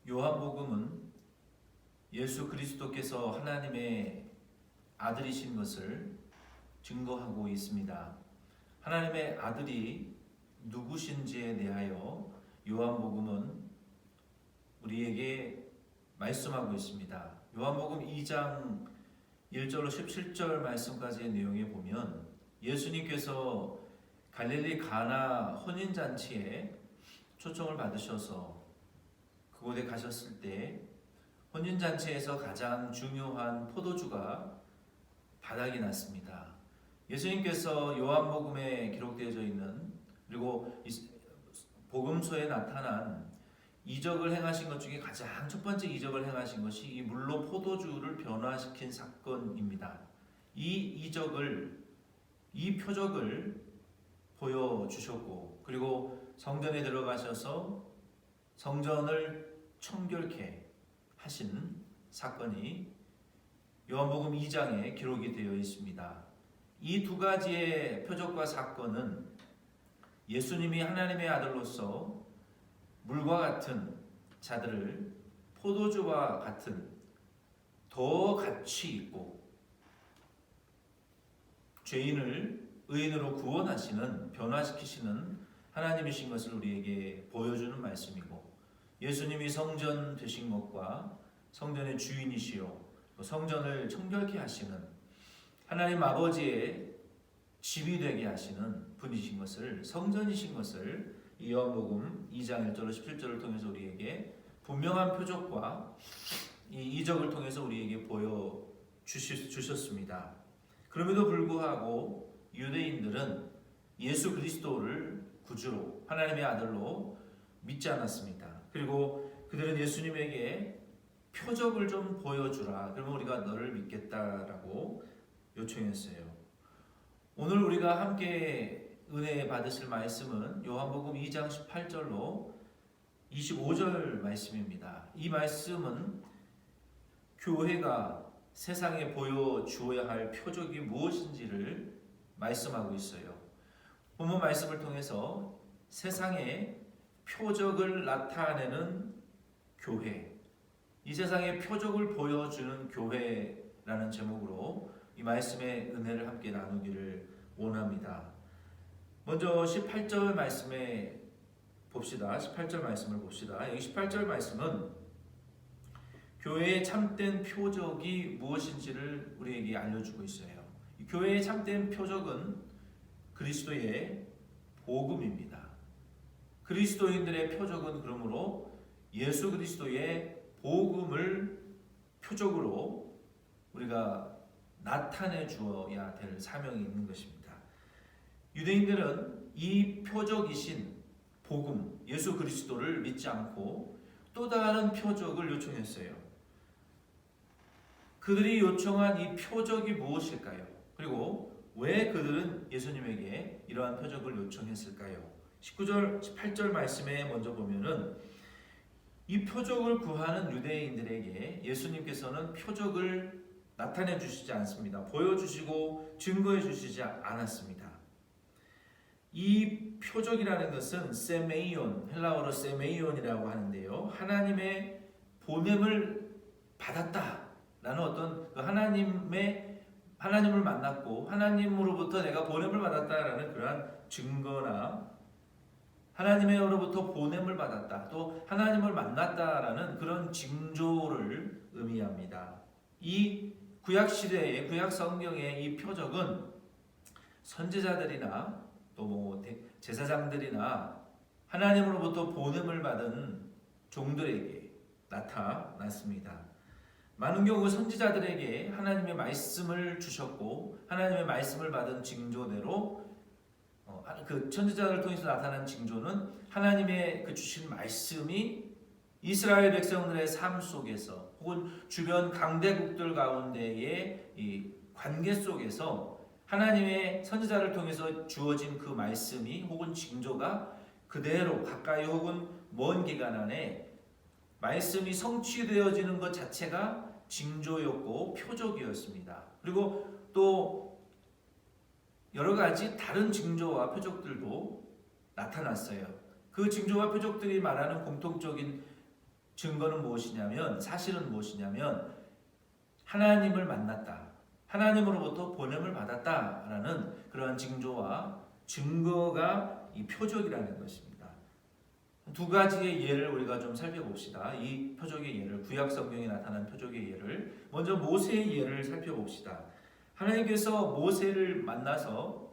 요한복음은 예수 그리스도께서 하나님의 아들이신 것을 증거하고 있습니다. 하나님의 아들이 누구신지에 대하여 요한복음은 우리에게 말씀하고 있습니다. 요한복음 2장 1절로 17절 말씀까지의 내용에 보면 예수님께서 갈릴리 가나 혼인잔치에 초청을 받으셔서 그곳에 가셨을 때 혼인잔치에서 가장 중요한 포도주가 바닥이 났습니다. 예수님께서 요한복음에 기록되어져 있는 그리고 복음서에 나타난 이적을 행하신 것 중에 가장 첫 번째 이적을 행하신 것이 이 물로 포도주를 변화시킨 사건입니다. 이 표적을 보여주셨고 그리고 성전에 들어가셔서 성전을 청결케 하신 사건이 요한복음 2장에 기록이 되어 있습니다. 이 두 가지의 표적과 사건은 예수님이 하나님의 아들로서 물과 같은 자들을 포도주와 같은 더 가치 있고 죄인을 의인으로 구원하시는 변화시키시는 하나님이신 것을 우리에게 보여주는 말씀이고 예수님이 성전 되신 것과 성전의 주인이시요 성전을 청결케 하시는 하나님 아버지의 집이 되게 하시는 분이신 것을 성전이신 것을 요한복음 2장 1절로 17절을 통해서 우리에게 분명한 표적과 이 이적을 통해서 우리에게 보여주셨습니다. 그럼에도 불구하고 유대인들은 예수 그리스도를 구주로 하나님의 아들로 믿지 않았습니다. 그리고 그들은 예수님에게 표적을 좀 보여주라. 그러면 우리가 너를 믿겠다라고 요청했어요. 오늘 우리가 함께 은혜 받으실 말씀은 요한복음 2장 18절로 25절 말씀입니다. 이 말씀은 교회가 세상에 보여주어야 할 표적이 무엇인지를 말씀하고 있어요. 본문 말씀을 통해서 세상에 표적을 나타내는 교회, 이 세상에 표적을 보여주는 교회라는 제목으로 이 말씀의 은혜를 함께 나누기를 원합니다. 먼저 18절 말씀에 봅시다. 18절 말씀을 봅시다. 여기 18절 말씀은 교회의 참된 표적이 무엇인지를 우리에게 알려주고 있어요. 이 교회의 참된 표적은 그리스도의 복음입니다. 그리스도인들의 표적은 그러므로 예수 그리스도의 복음을 표적으로 우리가 나타내 주어야 될 사명이 있는 것입니다. 유대인들은 이 표적이신 복음, 예수 그리스도를 믿지 않고 또 다른 표적을 요청했어요. 그들이 요청한 이 표적이 무엇일까요? 그리고 왜 그들은 예수님에게 이러한 표적을 요청했을까요? 19절, 18절 말씀에 먼저 보면은 이 표적을 구하는 유대인들에게 예수님께서는 표적을 나타내 주시지 않습니다. 보여주시고 증거해 주시지 않았습니다. 이 표적이라는 것은 세메이온, 헬라어로 세메이온이라고 하는데요. 하나님의 보냄을 받았다라는 어떤 하나님을 만났고 하나님으로부터 내가 보냄을 받았다라는 그러한 증거나 하나님으로부터 보냄을 받았다, 또 하나님을 만났다라는 그런 징조를 의미합니다. 이 구약 시대의 구약 성경의 이 표적은 선지자들이나 또 제사장들이나 하나님으로부터 보냄을 받은 종들에게 나타났습니다. 많은 경우 선지자들에게 하나님의 말씀을 주셨고 하나님의 말씀을 받은 징조대로 그 선지자를 통해서 나타난 징조는 하나님의 그 주신 말씀이 이스라엘 백성들의 삶 속에서 혹은 주변 강대국들 가운데의 이 관계 속에서 하나님의 선지자를 통해서 주어진 그 말씀이 혹은 징조가 그대로 가까이 혹은 먼 기간 안에 말씀이 성취되어지는 것 자체가 징조였고 표적이었습니다. 그리고 또 여러 가지 다른 징조와 표적들도 나타났어요. 그 징조와 표적들이 말하는 공통적인 증거는 무엇이냐면, 사실은 무엇이냐면 하나님을 만났다, 하나님으로부터 보냄을 받았다라는 그러한 징조와 증거가 이 표적이라는 것입니다. 두 가지의 예를 우리가 좀 살펴봅시다. 이 표적의 예를, 구약 성경에 나타난 표적의 예를, 먼저 모세의 예를 살펴봅시다. 하나님께서 모세를 만나서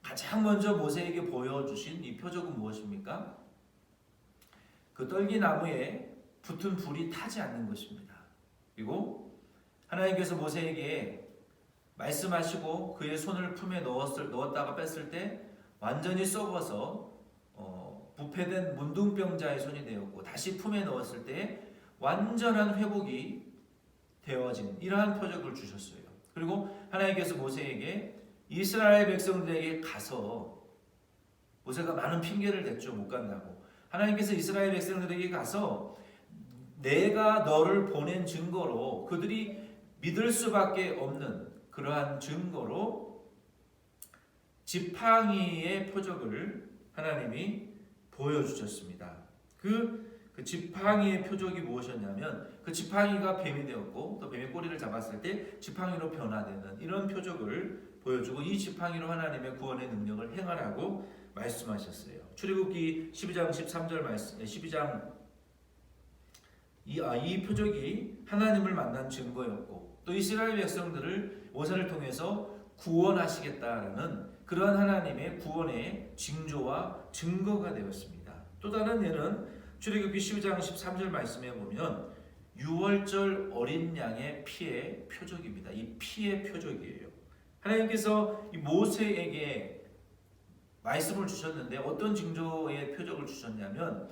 가장 먼저 모세에게 보여주신 이 표적은 무엇입니까? 그 떨기나무에 붙은 불이 타지 않는 것입니다. 그리고 하나님께서 모세에게 말씀하시고 그의 손을 품에 넣었다가 뺐을 때 완전히 썩어서 부패된 문둥병자의 손이 되었고, 다시 품에 넣었을 때 완전한 회복이 되어진 이러한 표적을 주셨어요. 그리고 하나님께서 모세에게 이스라엘 백성들에게 가서, 모세가 많은 핑계를 댔죠. 못 간다고. 하나님께서 이스라엘 백성들에게 가서 내가 너를 보낸 증거로, 그들이 믿을 수밖에 없는 그러한 증거로 지팡이의 표적을 하나님이 보여주셨습니다. 그 지팡이의 표적이 무엇이었냐면, 그 지팡이가 뱀이 되었고 또 뱀의 꼬리를 잡았을 때 지팡이로 변화되는 이런 표적을 보여주고, 이 지팡이로 하나님의 구원의 능력을 행하라고 말씀하셨어요. 출애굽기 12장 13절 말씀, 12장 이 표적이 하나님을 만난 증거였고, 또 이스라엘 백성들을 모세를 통해서 구원하시겠다라는 그러한 하나님의 구원의 징조와 증거가 되었습니다. 또 다른 예는 출애굽기 12장 13절 말씀에 보면 유월절 어린 양의 피의 표적입니다. 이 피의 표적이에요. 하나님께서 이 모세에게 말씀을 주셨는데 어떤 징조의 표적을 주셨냐면,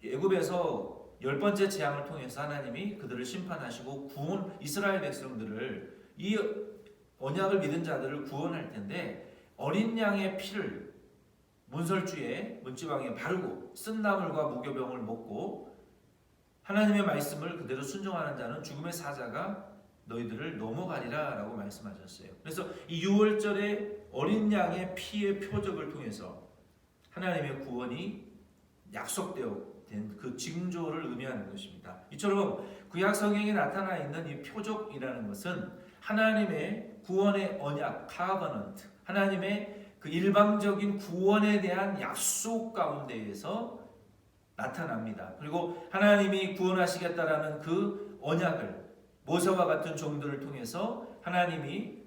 애굽에서 10번째 재앙을 통해서 하나님이 그들을 심판하시고 구원, 이스라엘 백성들을, 이 언약을 믿은 자들을 구원할 텐데, 어린 양의 피를 문설주에 문지방에 바르고 쓴 나물과 무교병을 먹고 하나님의 말씀을 그대로 순종하는 자는 죽음의 사자가 너희들을 넘어가리라 라고 말씀하셨어요. 그래서 이 유월절에 어린 양의 피의 표적을 통해서 하나님의 구원이 약속되어 된 그 징조를 의미하는 것입니다. 이처럼 구약 성경에 나타나 있는 이 표적이라는 것은 하나님의 구원의 언약, 카버넌트, 하나님의 그 일방적인 구원에 대한 약속 가운데에서 나타납니다. 그리고 하나님이 구원하시겠다라는 그 언약을 모세와 같은 종들을 통해서 하나님이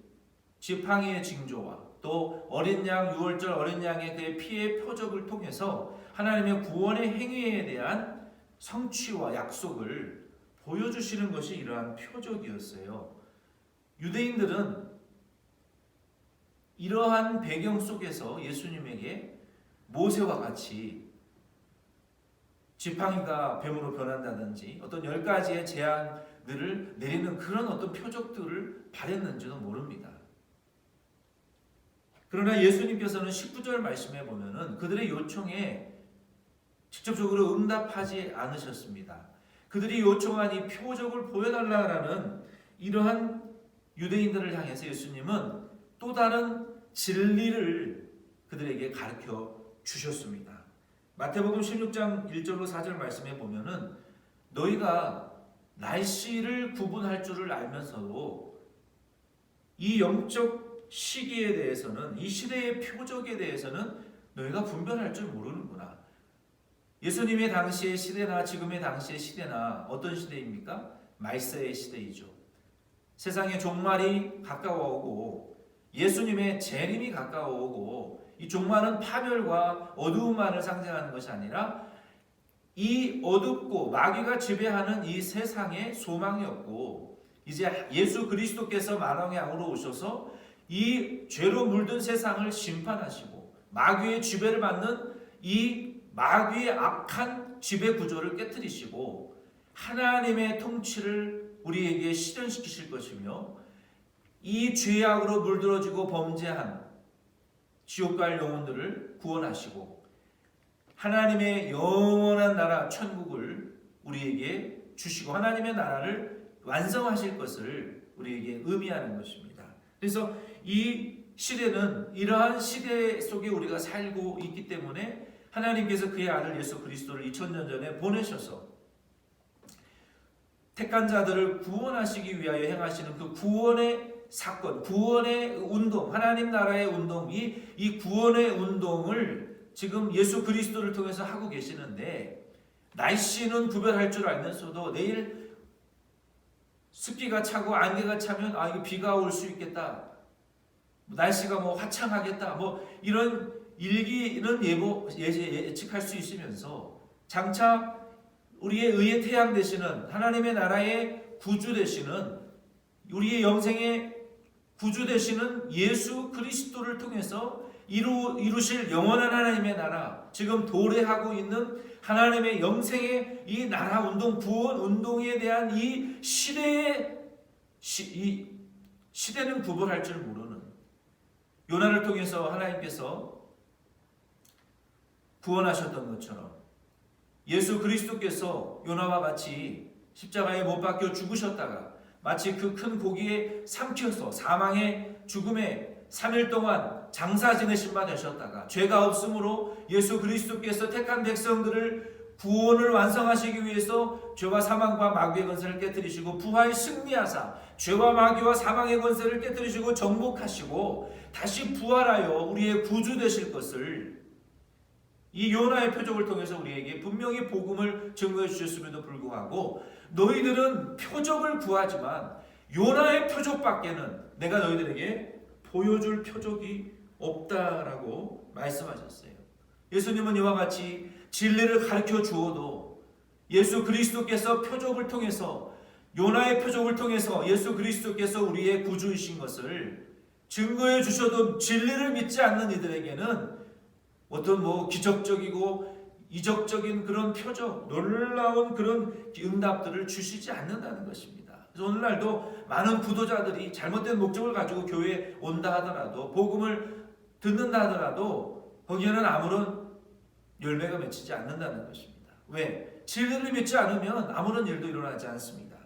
지팡이의 징조와 또 어린 양, 유월절 어린 양의 그의 피의 표적을 통해서 하나님의 구원의 행위에 대한 성취와 약속을 보여주시는 것이 이러한 표적이었어요. 유대인들은 이러한 배경 속에서 예수님에게 모세와 같이 지팡이가 뱀으로 변한다든지 어떤 10가지의 재앙들을 내리는 그런 어떤 표적들을 바랬는지도 모릅니다. 그러나 예수님께서는 19절 말씀에 보면은 그들의 요청에 직접적으로 응답하지 않으셨습니다. 그들이 요청한 이 표적을 보여달라는 이러한 유대인들을 향해서 예수님은 또 다른 진리를 그들에게 가르쳐 주셨습니다. 마태복음 16장 1절로 4절 말씀에 보면은 너희가 날씨를 구분할 줄을 알면서도 이 영적 시기에 대해서는, 이 시대의 표적에 대해서는 너희가 분별할 줄 모르는구나. 예수님의 당시의 시대나 지금의 당시의 시대나 어떤 시대입니까? 말세의 시대이죠. 세상의 종말이 가까워오고 예수님의 재림이 가까워오고, 이 종말은 파멸과 어두움만을 상징하는 것이 아니라 이 어둡고 마귀가 지배하는 이 세상의 소망이 없고, 이제 예수 그리스도께서 만왕의 양으로 오셔서 이 죄로 물든 세상을 심판하시고 마귀의 지배를 받는 이 마귀의 악한 지배 구조를 깨뜨리시고 하나님의 통치를 우리에게 실현시키실 것이며, 이 죄악으로 물들어지고 범죄한 지옥 갈 영혼들을 구원하시고 하나님의 영원한 나라 천국을 우리에게 주시고 하나님의 나라를 완성하실 것을 우리에게 의미하는 것입니다. 그래서 이 시대는, 이러한 시대 속에 우리가 살고 있기 때문에 하나님께서 그의 아들 예수 그리스도를 2000년 전에 보내셔서 택한 자들을 구원하시기 위하여 행하시는 그 구원의 사건, 구원의 운동, 하나님 나라의 운동, 이 구원의 운동을 지금 예수 그리스도를 통해서 하고 계시는데, 날씨는 구별할 줄 알면서도 내일 습기가 차고 안개가 차면 이게 비가 올 수 있겠다, 날씨가 화창하겠다, 이런 일기는 예측할 수 있으면서 장차 우리의 의의 태양 되시는 하나님의 나라의 구주 되시는, 우리의 영생의 구주 되시는 예수 그리스도를 통해서 이루실 영원한 하나님의 나라, 지금 도래하고 있는 하나님의 영생의 이 나라 운동, 구원 운동에 대한 이 시대는 구분할 줄 모르는, 요나를 통해서 하나님께서 구원하셨던 것처럼 예수 그리스도께서 요나와 같이 십자가에 못 박혀 죽으셨다가 마치 그 큰 고기에 삼켜서 사망의 죽음에 3일 동안 장사 지내신 바 되셨다가 죄가 없으므로 예수 그리스도께서 택한 백성들을 구원을 완성하시기 위해서 죄와 사망과 마귀의 권세를 깨뜨리시고 부활 승리하사 죄와 마귀와 사망의 권세를 깨뜨리시고 정복하시고 다시 부활하여 우리의 구주 되실 것을 이 요나의 표적을 통해서 우리에게 분명히 복음을 증거해 주셨음에도 불구하고 너희들은 표적을 구하지만 요나의 표적밖에는 내가 너희들에게 보여줄 표적이 없다라고 말씀하셨어요. 예수님은 이와 같이 진리를 가르쳐 주어도 예수 그리스도께서 표적을 통해서, 요나의 표적을 통해서 예수 그리스도께서 우리의 구주이신 것을 증거해 주셔도 진리를 믿지 않는 이들에게는 어떤 기적적이고 이적적인 그런 표적, 놀라운 그런 응답들을 주시지 않는다는 것입니다. 그래서 오늘날도 많은 부도자들이 잘못된 목적을 가지고 교회에 온다 하더라도, 복음을 듣는다 하더라도 거기에는 아무런 열매가 맺히지 않는다는 것입니다. 왜? 진리를 믿지 않으면 아무런 일도 일어나지 않습니다.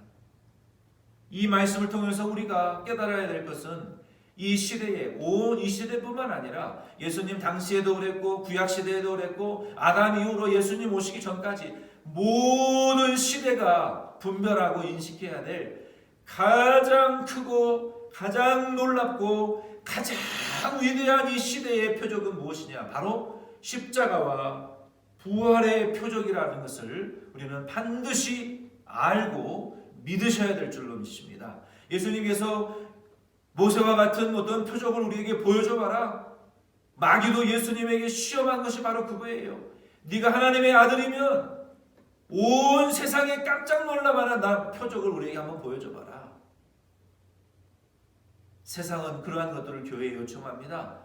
이 말씀을 통해서 우리가 깨달아야 될 것은 이 시대에, 온 이 시대뿐만 아니라 예수님 당시에도 그랬고 구약 시대에도 그랬고 아담 이후로 예수님 오시기 전까지 모든 시대가 분별하고 인식해야 될 가장 크고 가장 놀랍고 가장 위대한 이 시대의 표적은 무엇이냐? 바로 십자가와 부활의 표적이라는 것을 우리는 반드시 알고 믿으셔야 될 줄로 믿습니다. 예수님께서 모세와 같은 어떤 표적을 우리에게 보여줘봐라. 마귀도 예수님에게 시험한 것이 바로 그거예요. 네가 하나님의 아들이면 온 세상에 깜짝 놀라만한 나 표적을 우리에게 한번 보여줘봐라. 세상은 그러한 것들을 교회에 요청합니다.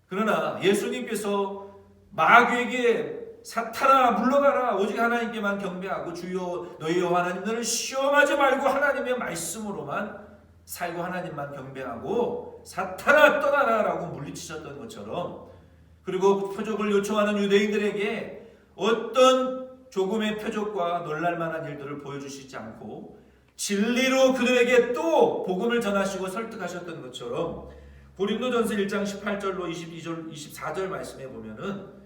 그러나 예수님께서 마귀에게 사탄아 물러가라, 오직 하나님께만 경배하고 주여 너희 하나님들을 시험하지 말고 하나님의 말씀으로만 살고 하나님만 경배하고 사탄아 떠나라 라고 물리치셨던 것처럼, 그리고 표적을 요청하는 유대인들에게 어떤 조금의 표적과 놀랄만한 일들을 보여주시지 않고 진리로 그들에게 또 복음을 전하시고 설득하셨던 것처럼 고린도전서 1장 18절로 22절 24절 말씀에 보면은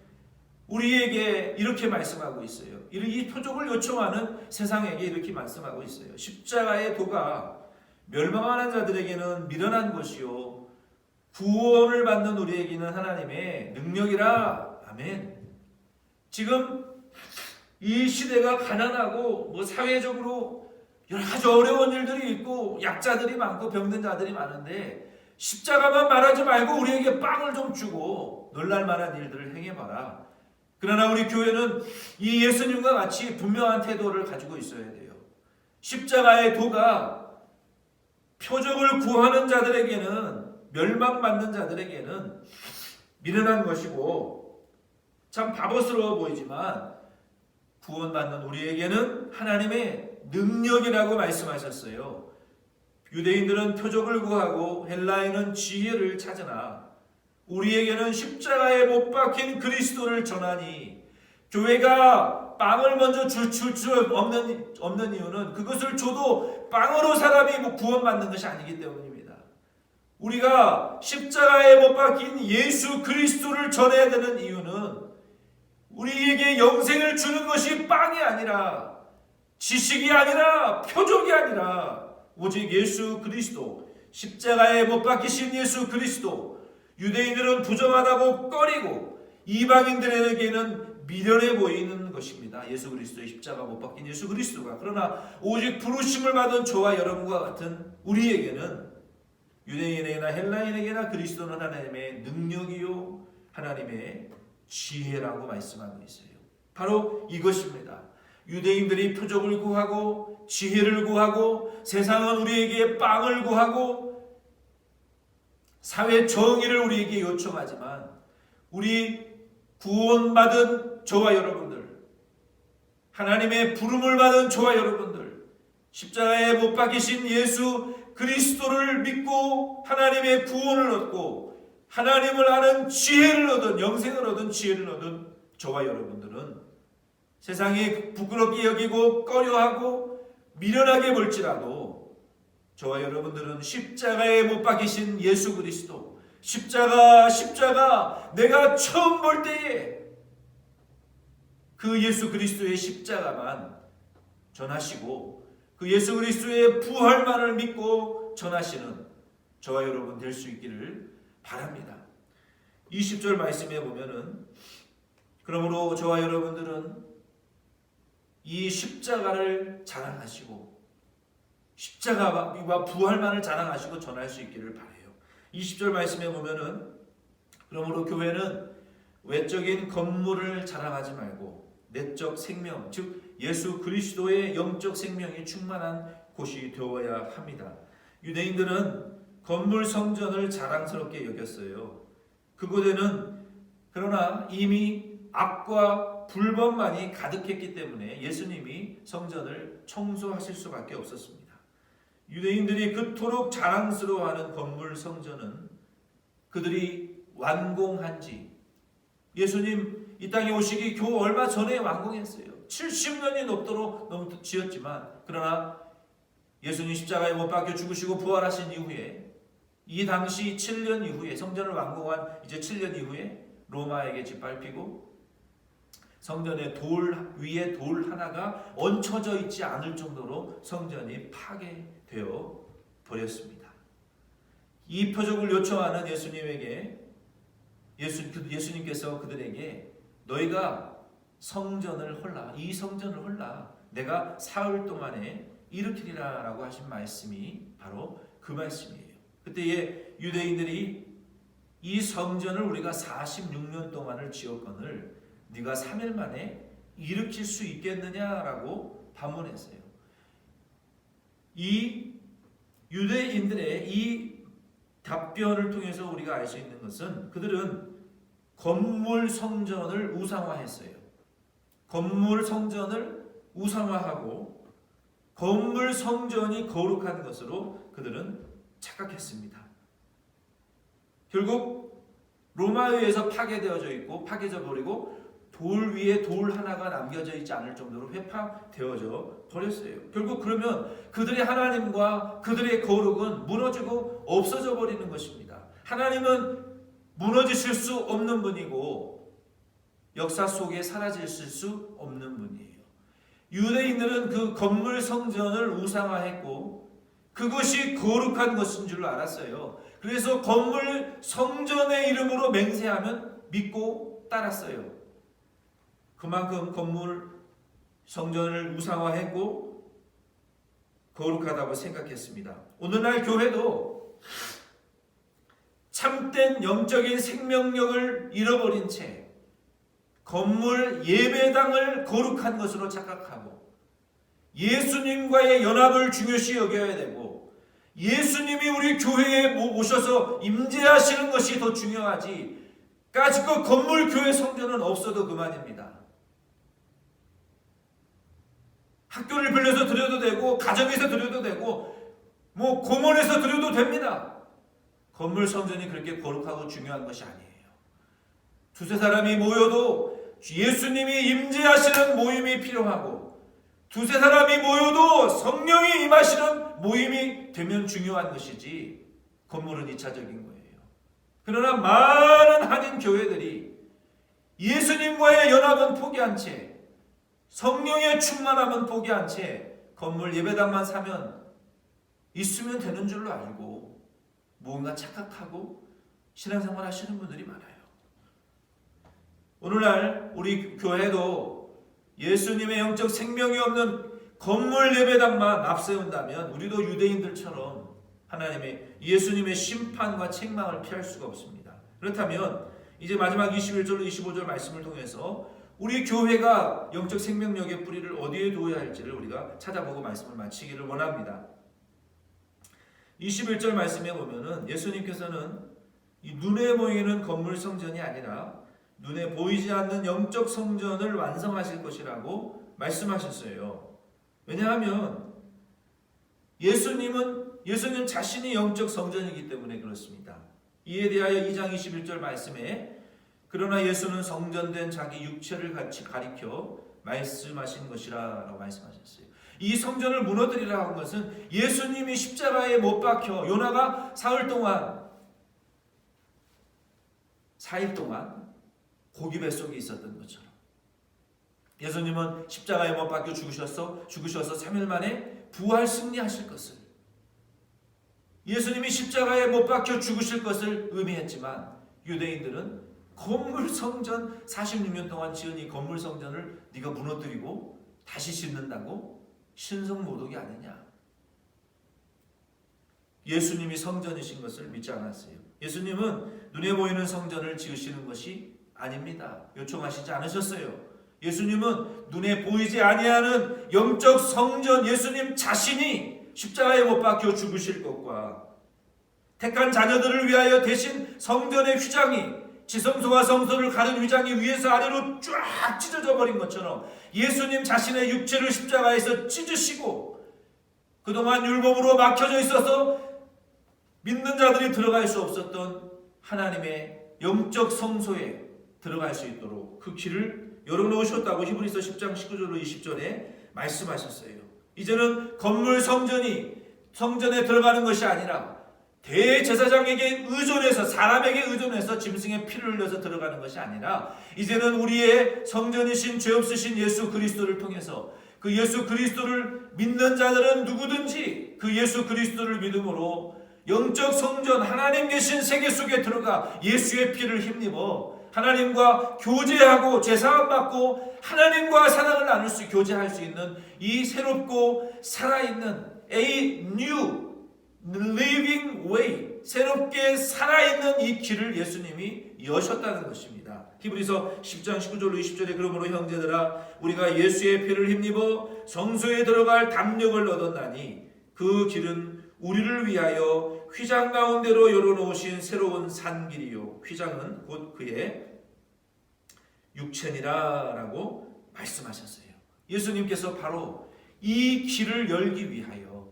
우리에게 이렇게 말씀하고 있어요. 이 표적을 요청하는 세상에게 이렇게 말씀하고 있어요. 십자가의 도가 멸망하는 자들에게는 미련한 것이요 구원을 받는 우리에게는 하나님의 능력이라. 아멘. 지금 이 시대가 가난하고 사회적으로 여러 가지 어려운 일들이 있고 약자들이 많고 병든 자들이 많은데 십자가만 말하지 말고 우리에게 빵을 좀 주고 놀랄만한 일들을 행해봐라. 그러나 우리 교회는 이 예수님과 같이 분명한 태도를 가지고 있어야 돼요. 십자가의 도가 표적을 구하는 자들에게는, 멸망받는 자들에게는 미련한 것이고 참 바보스러워 보이지만 구원받는 우리에게는 하나님의 능력이라고 말씀하셨어요. 유대인들은 표적을 구하고 헬라인은 지혜를 찾으나 우리에게는 십자가에 못 박힌 그리스도를 전하니, 교회가 빵을 먼저 줄 수 없는 이유는 그것을 줘도 빵으로 사람이 구원받는 것이 아니기 때문입니다. 우리가 십자가에 못 박힌 예수 그리스도를 전해야 되는 이유는 우리에게 영생을 주는 것이 빵이 아니라, 지식이 아니라, 표적이 아니라 오직 예수 그리스도, 십자가에 못 박히신 예수 그리스도. 유대인들은 부정하다고 꺼리고 이방인들에게는 미련해 보이는 것입니다. 예수 그리스도의 십자가 못 박힌 예수 그리스도가. 그러나 오직 부르심을 받은 저와 여러분과 같은 우리에게는, 유대인에게나 헬라인에게나 그리스도는 하나님의 능력이요 하나님의 지혜라고 말씀하고 있어요. 바로 이것입니다. 유대인들이 표적을 구하고 지혜를 구하고 세상은 우리에게 빵을 구하고 사회 정의를 우리에게 요청하지만, 우리 구원받은 저와 여러분들, 하나님의 부름을 받은 저와 여러분들, 십자가에 못 박히신 예수 그리스도를 믿고 하나님의 구원을 얻고 하나님을 아는 지혜를 얻은, 영생을 얻은, 지혜를 얻은 저와 여러분들은 세상이 부끄럽게 여기고 꺼려하고 미련하게 볼지라도 저와 여러분들은 십자가에 못 박히신 예수 그리스도, 십자가 내가 처음 볼 때에 그 예수 그리스도의 십자가만 전하시고 그 예수 그리스도의 부활만을 믿고 전하시는 저와 여러분 될 수 있기를 바랍니다. 20절 말씀에 보면은, 그러므로 저와 여러분들은 이 십자가를 자랑하시고 십자가와 부활만을 자랑하시고 전할 수 있기를 바라요. 20절 말씀에 보면은, 그러므로 교회는 외적인 건물을 자랑하지 말고 내적 생명, 즉 예수 그리스도의 영적 생명이 충만한 곳이 되어야 합니다. 유대인들은 건물 성전을 자랑스럽게 여겼어요. 그곳에는 그러나 이미 악과 불법만이 가득했기 때문에 예수님이 성전을 청소하실 수밖에 없었습니다. 유대인들이 그토록 자랑스러워하는 건물 성전은 그들이 완공한 지, 예수님 이 땅에 오시기 겨우 얼마 전에 완공했어요. 70년이 넘도록 지었지만, 그러나 예수님 십자가에 못 박혀 죽으시고 부활하신 이후에, 이 당시 7년 이후에, 성전을 완공한 이제 7년 이후에 로마에게 짓밟히고 성전의 돌 위에 돌 하나가 얹혀져 있지 않을 정도로 성전이 파괴되어 버렸습니다. 이 표적을 요청하는 예수님에게 예수님께서 그들에게 너희가 성전을 헐라, 이 성전을 헐라, 내가 사흘 동안에 일으키리라 라고 하신 말씀이 바로 그 말씀이에요. 그때에 유대인들이 이 성전을 우리가 46년 동안을 지었거늘 네가 3일 만에 일으킬 수 있겠느냐라고 반문했어요. 이 유대인들의 이 답변을 통해서 우리가 알 수 있는 것은, 그들은 건물 성전을 우상화했어요. 건물 성전을 우상화하고 건물 성전이 거룩한 것으로 그들은 착각했습니다. 결국 로마에 의해서 파괴되어져 있고 파괴져 버리고 돌 위에 돌 하나가 남겨져 있지 않을 정도로 회파되어져 버렸어요. 결국 그러면 그들의 하나님과 그들의 거룩은 무너지고 없어져 버리는 것입니다. 하나님은 무너지실 수 없는 분이고 역사 속에 사라질 수 없는 분이에요. 유대인들은 그 건물 성전을 우상화했고 그것이 거룩한 것인 줄 알았어요. 그래서 건물 성전의 이름으로 맹세하면 믿고 따랐어요. 그만큼 건물 성전을 우상화했고 거룩하다고 생각했습니다. 오늘날 교회도 참된 영적인 생명력을 잃어버린 채 건물 예배당을 거룩한 것으로 착각하고 예수님과의 연합을 중요시 여겨야 되고 예수님이 우리 교회에 오셔서 임재하시는 것이 더 중요하지, 까짓거 건물 교회 성전은 없어도 그만입니다. 학교를 빌려서 드려도 되고 가정에서 드려도 되고 뭐 공원에서 드려도 됩니다. 건물 성전이 그렇게 거룩하고 중요한 것이 아니에요. 두세 사람이 모여도 예수님이 임재하시는 모임이 필요하고 두세 사람이 모여도 성령이 임하시는 모임이 되면 중요한 것이지 건물은 2차적인 거예요. 그러나 많은 한인 교회들이 예수님과의 연합은 포기한 채, 성령의 충만함은 포기한 채 건물 예배당만 사면 있으면 되는 줄로 알고 무언가 착각하고 신앙생활 하시는 분들이 많아요. 오늘날 우리 교회도 예수님의 영적 생명이 없는 건물 예배당만 앞세운다면 우리도 유대인들처럼 하나님의 예수님의 심판과 책망을 피할 수가 없습니다. 그렇다면 이제 마지막 21절 25절 말씀을 통해서 우리 교회가 영적 생명력의 뿌리를 어디에 두어야 할지를 우리가 찾아보고 말씀을 마치기를 원합니다. 21절 말씀에 보면은 예수님께서는 이 눈에 보이는 건물 성전이 아니라 눈에 보이지 않는 영적 성전을 완성하실 것이라고 말씀하셨어요. 왜냐하면 예수님 자신이 영적 성전이기 때문에 그렇습니다. 이에 대하여 2장 21절 말씀에 그러나 예수는 성전된 자기 육체를 같이 가리켜 말씀하신 것이라고 말씀하셨어요. 이 성전을 무너뜨리라 한 것은 예수님이 십자가에 못 박혀 요나가 4일 동안 고기 뱃속에 있었던 것처럼 예수님은 십자가에 못 박혀 죽으셔서 3일 만에 부활 승리하실 것을, 예수님이 십자가에 못 박혀 죽으실 것을 의미했지만 유대인들은 건물 성전 46년 동안 지은 이 건물 성전을 네가 무너뜨리고 다시 짓는다고? 신성모독이 아니냐? 예수님이 성전이신 것을 믿지 않았어요. 예수님은 눈에 보이는 성전을 지으시는 것이 아닙니다. 요청하시지 않으셨어요. 예수님은 눈에 보이지 아니하는 영적 성전 예수님 자신이 십자가에 못 박혀 죽으실 것과 택한 자녀들을 위하여 대신 성전의 휘장이 지성소와 성소를 가른 휘장이 위에서 아래로 쫙 찢어져 버린 것처럼 예수님 자신의 육체를 십자가에서 찢으시고 그동안 율법으로 막혀져 있어서 믿는 자들이 들어갈 수 없었던 하나님의 영적 성소에 들어갈 수 있도록 그 길을 열어놓으셨다고 히브리서 10장 19절로 20절에 말씀하셨어요. 이제는 건물 성전에 들어가는 것이 아니라 대제사장에게 의존해서, 사람에게 의존해서 짐승의 피를 흘려서 들어가는 것이 아니라 이제는 우리의 성전이신 죄 없으신 예수 그리스도를 통해서 그 예수 그리스도를 믿는 자들은 누구든지 그 예수 그리스도를 믿음으로 영적 성전 하나님 계신 세계 속에 들어가 예수의 피를 힘입어 하나님과 교제하고 제사함 받고 하나님과 사랑을 나눌 수, 교제할 수 있는 이 새롭고 살아있는 a new living way, 새롭게 살아있는 이 길을 예수님이 여셨다는 것입니다. 히브리서 10장 19절로 20절에 그러므로 형제들아 우리가 예수의 피를 힘입어 성소에 들어갈 담력을 얻었나니 그 길은 우리를 위하여 휘장 가운데로 열어놓으신 새로운 산길이요 휘장은 곧 그의 육체니라 라고 말씀하셨어요. 예수님께서 바로 이 길을 열기 위하여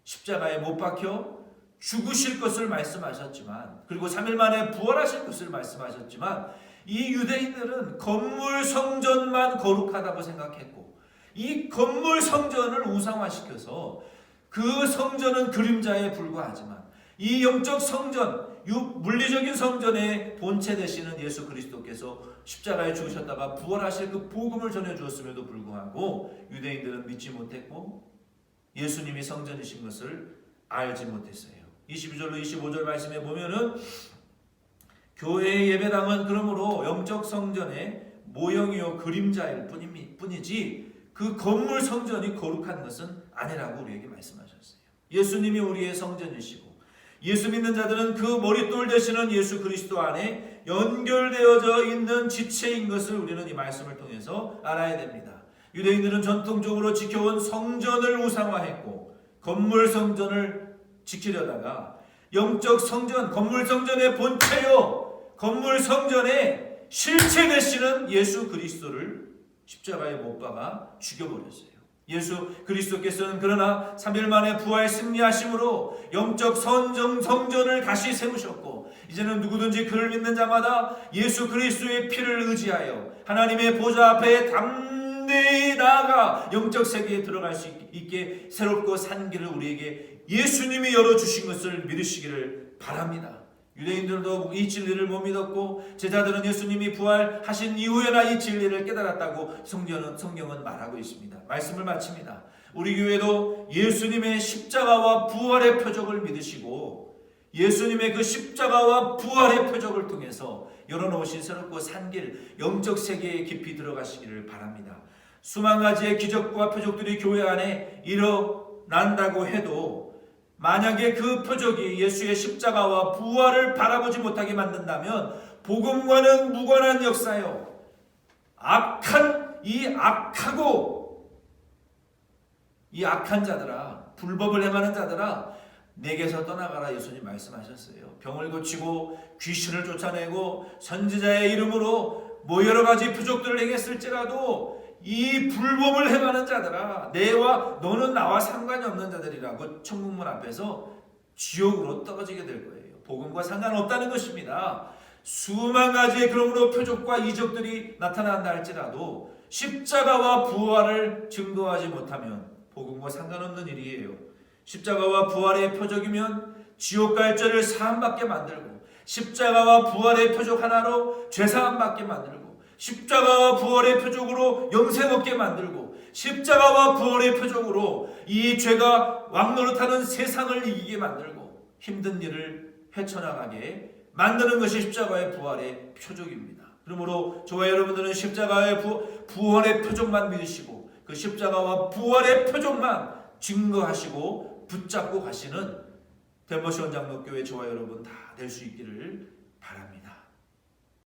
십자가에 못 박혀 죽으실 것을 말씀하셨지만 그리고 3일 만에 부활하실 것을 말씀하셨지만 이 유대인들은 건물 성전만 거룩하다고 생각했고 이 건물 성전을 우상화시켜서 그 성전은 그림자에 불과하지만 이 영적 성전, 물리적인 성전의 본체 되시는 예수 그리스도께서 십자가에 죽으셨다가 부활하실 그 복음을 전해주었음에도 불구하고 유대인들은 믿지 못했고 예수님이 성전이신 것을 알지 못했어요. 22절로 25절 말씀에 보면은 교회의 예배당은 그러므로 영적 성전의 모형이요 그림자일 뿐이지 그 건물 성전이 거룩한 것은 아니라고 우리에게 말씀하셨어요. 예수님이 우리의 성전이시고 예수 믿는 자들은 그 머릿돌 되시는 예수 그리스도 안에 연결되어져 있는 지체인 것을 우리는 이 말씀을 통해서 알아야 됩니다. 유대인들은 전통적으로 지켜온 성전을 우상화했고 건물 성전을 지키려다가 영적 성전, 건물 성전의 본체요 건물 성전의 실체 되시는 예수 그리스도를 십자가에 못 박아 죽여버렸어요. 예수 그리스도께서는 그러나 3일 만에 부활 승리하심으로 영적 성전을 다시 세우셨고 이제는 누구든지 그를 믿는 자마다 예수 그리스도의 피를 의지하여 하나님의 보좌 앞에 담대히 나아가 영적 세계에 들어갈 수 있게 새롭고 산 길을 우리에게 예수님이 열어주신 것을 믿으시기를 바랍니다. 유대인들도 이 진리를 못 믿었고 제자들은 예수님이 부활하신 이후에나 이 진리를 깨달았다고 성경은 말하고 있습니다. 말씀을 마칩니다. 우리 교회도 예수님의 십자가와 부활의 표적을 믿으시고 예수님의 그 십자가와 부활의 표적을 통해서 열어놓으신 새롭고 산 길, 영적 세계에 깊이 들어가시기를 바랍니다. 수만 가지의 기적과 표적들이 교회 안에 일어난다고 해도 만약에 그 표적이 예수의 십자가와 부활을 바라보지 못하게 만든다면 복음과는 무관한 역사요. 이 악한 자들아, 불법을 행하는 자들아, 내게서 떠나가라. 예수님 말씀하셨어요. 병을 고치고 귀신을 쫓아내고 선지자의 이름으로 여러 가지 표적들을 행했을지라도 이 불법을 행하는 자들아, 너는 나와 상관이 없는 자들이라고 천국문 앞에서 지옥으로 떨어지게 될 거예요. 복음과 상관없다는 것입니다. 수만 가지의 그러므로 표적과 이적들이 나타난다 할지라도 십자가와 부활을 증거하지 못하면 복음과 상관없는 일이에요. 십자가와 부활의 표적이면 지옥 갈 죄를 사함받게 만들고, 십자가와 부활의 표적 하나로 죄 사함받게 만들고, 십자가와 부활의 표적으로 영생 얻게 만들고, 십자가와 부활의 표적으로 이 죄가 왕노릇하는 세상을 이기게 만들고 힘든 일을 헤쳐나가게 만드는 것이 십자가의 부활의 표적입니다. 그러므로 저와 여러분들은 십자가의 부활의 표적만 믿으시고 그 십자가와 부활의 표적만 증거하시고 붙잡고 가시는 덴버시원 장로교회 저와 여러분 다 될 수 있기를 바랍니다.